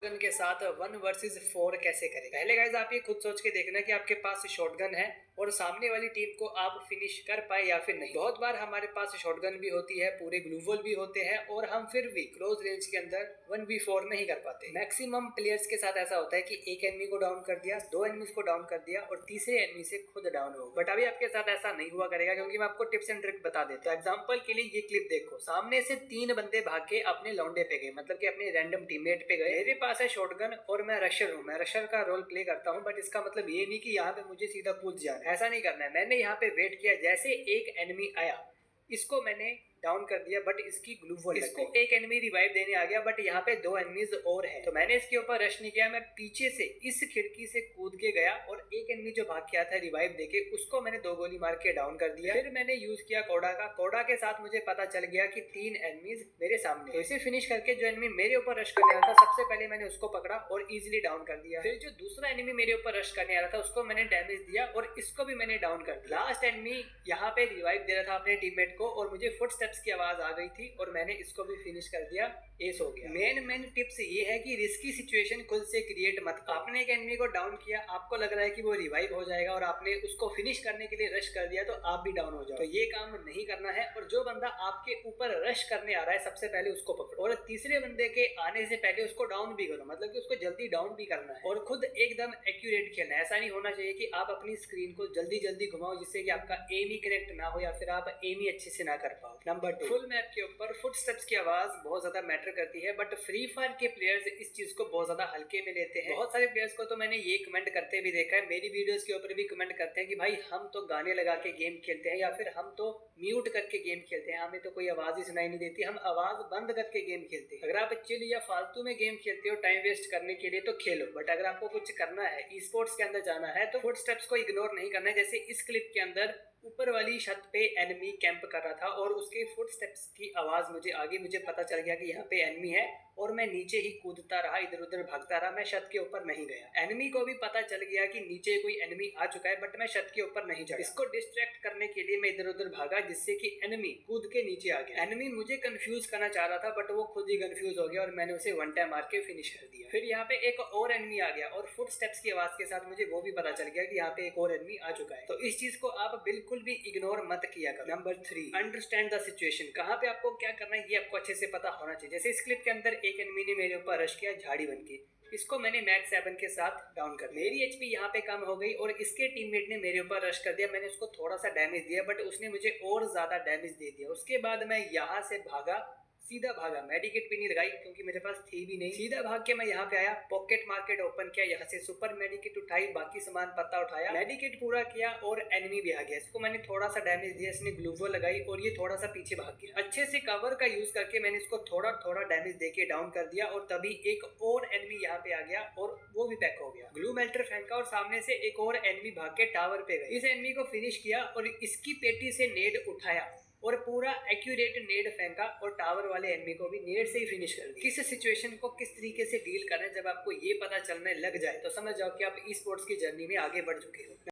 Shotgun के साथ 1 versus 4 कैसे करें। पहले गाइस आप ये खुद सोच के देखना कि आपके पास शॉटगन है और सामने वाली टीम को आप फिनिश कर पाए या फिर नहीं। बहुत बार हमारे पास शॉटगन भी होती है, पूरे ग्लूवॉल भी होते हैं और हम फिर भी क्लोज रेंज के अंदर 1v4 नहीं कर पाते। मैक्सिमम प्लेयर्स के साथ ऐसा होता है कि एक एनिमी को डाउन कर दिया, 2 एनिमीज को डाउन कर दिया और तीसरे एनिमी से खुद डाउन हो। बट अभी आपके साथ ऐसा नहीं हुआ करेगा क्योंकि मैं आपको टिप्स एंड ट्रिक बता देता हूं। एग्जांपल के लिए ये क्लिप देखो, सामने से 3 बंदे भाग के अपने लौंडे पे गए, मतलब कि अपने रैंडम टीममेट पे गए। मेरे पास है शॉटगन और मैं रशर हूँ, मैं रशर का रोल प्ले करता हूँ। बट इसका मतलब ये नहीं कि यहाँ पे मुझे सीधा कूद जाना है, ऐसा नहीं करना है। मैंने यहाँ पे वेट किया, जैसे एक एनिमी आया इसको मैंने डाउन कर दिया, बट इसकी ग्लूवॉल इसको एक एनिमी रिवाइव देने आ गया, बट यहाँ पे 2 एनिमीज और हैं। तो मैंने इसके ऊपर रश नहीं किया, मैं पीछे से इस खिड़की से कूद के गया और एक एनिमी जो भाग के आया था रिवाइव देके, उसको मैंने 2 गोली मार के डाउन कर दिया। फिर मैंने यूज किया कोडा का। कोडा के साथ मुझे पता चल गया कि 3 एनिमीज मेरे सामने। तो इसे फिनिश करके जो एनिमी मेरे ऊपर रश करने आ रहा था, सबसे पहले मैंने उसको पकड़ा और इजिली डाउन कर दिया। फिर जो दूसरा एनिमी मेरे ऊपर रश करने आ रहा था, उसको मैंने डैमेज दिया और इसको भी मैंने डाउन कर दिया। लास्ट एनिमी यहाँ पे रिवाइव दे रहा था अपने टीममेट को और मुझे फुटस्टेप्स की आवाज आ गई थी और मैंने इसको भी फिनिश कर दिया, एस हो गया। मेन टिप्स ये है कि रिस्की सिचुएशन खुद से क्रिएट मत करो। आपने एक एनिमी को डाउन किया, आपको लग रहा है कि वो रिवाइव हो जाएगा और आपने उसको फिनिश करने के लिए रश कर दिया, तो आप भी डाउन हो जाओ। तो ये काम नहीं करना है। और जो बंदा आपके ऊपर रश करने आ रहा है, सबसे पहले उसको पकड़ो और तीसरे बंदे के आने से पहले उसको डाउन भी करो, मतलब कि उसको जल्दी डाउन भी करना है। और खुद एकदम एक्यूरेट खेलना है। ऐसा नहीं होना चाहिए कि आप अपनी स्क्रीन को जल्दी जल्दी घुमाओ जिससे कि आपका एम ही कनेक्ट ना हो या फिर आप एम ही अच्छे से ना कर पाओ। नंबर 2, फुल मैप के ऊपर फुटस्टेप्स की आवाज बहुत ज्यादा मैटर करती है, बट फ्री फायर के प्लेयर्स इस चीज को बहुत ज्यादा हल्के में लेते हैं। बहुत सारे प्लेयर्स को तो मैंने ये कमेंट करते भी देखा है, मेरी वीडियोस के ऊपर भी कमेंट करते हैं कि भाई हम तो गाने लगा के गेम खेलते हैं या फिर हम तो म्यूट करके गेम खेलते हैं, हमें तो कोई आवाज ही सुनाई नहीं देती, हम आवाज बंद करके गेम खेलते हैं। अगर आप चिल या फालतू में गेम खेलते हो टाइम वेस्ट करने के लिए तो खेलो, बट अगर आपको कुछ करना है, ई स्पोर्ट्स के अंदर जाना है, तो फुटस्टेप्स को इग्नोर नहीं करना है। जैसे इस क्लिप के अंदर ऊपर वाली छत पे एनिमी कैंप कर रहा था और उसके फुटस्टेप्स की आवाज मुझे आगे, मुझे पता चल गया कि यहाँ पे एनिमी है और मैं नीचे ही कूदता रहा, इधर उधर भागता रहा, मैं छत के ऊपर नहीं गया। एनिमी को भी पता चल गया कि नीचे कोई एनिमी आ चुका है, बट मैं छत के ऊपर नहीं चढ़ा। इसको डिस्ट्रैक्ट करने के लिए मैं इधर उधर भागा जिससे कि एनिमी कूद के नीचे आ गया। एनिमी मुझे कंफ्यूज करना चाह रहा था बट वो खुद ही कंफ्यूज हो गया और मैंने उसे वन टाइम मार के फिनिश कर दिया। फिर यहाँ पे एक और एनिमी आ गया और फुटस्टेप्स की आवाज के साथ मुझे वो भी पता चल गया कि यहाँ पे एक और एनिमी आ चुका है। तो इस चीज को आप बिल्कुल भी इग्नोर मत किया करो। Number 3, understand the situation. कहाँ पे आपको क्या करना है ये आपको अच्छे से पता होना चाहिए। जैसे इस क्लिप के अंदर एक एनिमी ने मेरे ऊपर रश किया झाड़ी बन के, इसको मैंने मैक्स 7 के साथ डाउन कर दिया। मेरी एचपी यहाँ पे कम हो गई और इसके टीममेट ने मेरे ऊपर रश कर दिया। मैंने उसको थोड़ा सा डैमेज दिया बट उसने मुझे और ज्यादा डैमेज दे दिया। उसके बाद मैं यहाँ से भागा, सीधा भागा, मेडिकेट भी नहीं लगाई क्योंकि मेरे पास थी भी नहीं। सीधा भाग के मैं यहाँ पे आया, पॉकेट मार्केट ओपन किया, यहाँ से सुपर मेडिकेट उठाई, बाकी सामान पत्ता उठाया, मेडिकेट पूरा किया और एनिमी भी आ गया। इसको मैंने थोड़ा सा डैमेज दिया, इसने ग्लूवॉल लगाई और ये थोड़ा सा पीछे भाग गया। अच्छे से कवर का यूज करके मैंने इसको थोड़ा थोड़ा डैमेज देके डाउन कर दिया और तभी एक और एनिमी यहाँ पे आ गया और वो भी पैक हो गया। ग्लू मेल्टर फेंका और सामने से एक और एनिमी भाग के टावर पे गए। इस एनिमी को फिनिश किया और इसकी पेटी से नेड उठाया और पूरा एक्यूरेट नेड फेंका और टावर वाले एनिमी को भी नेड से ही फिनिश कर दिया। किस सिचुएशन को किस तरीके से डील करना है जब आपको ये पता चलने लग जाए तो समझ जाओ कि आप ई स्पोर्ट्स की जर्नी में आगे बढ़ चुके हो।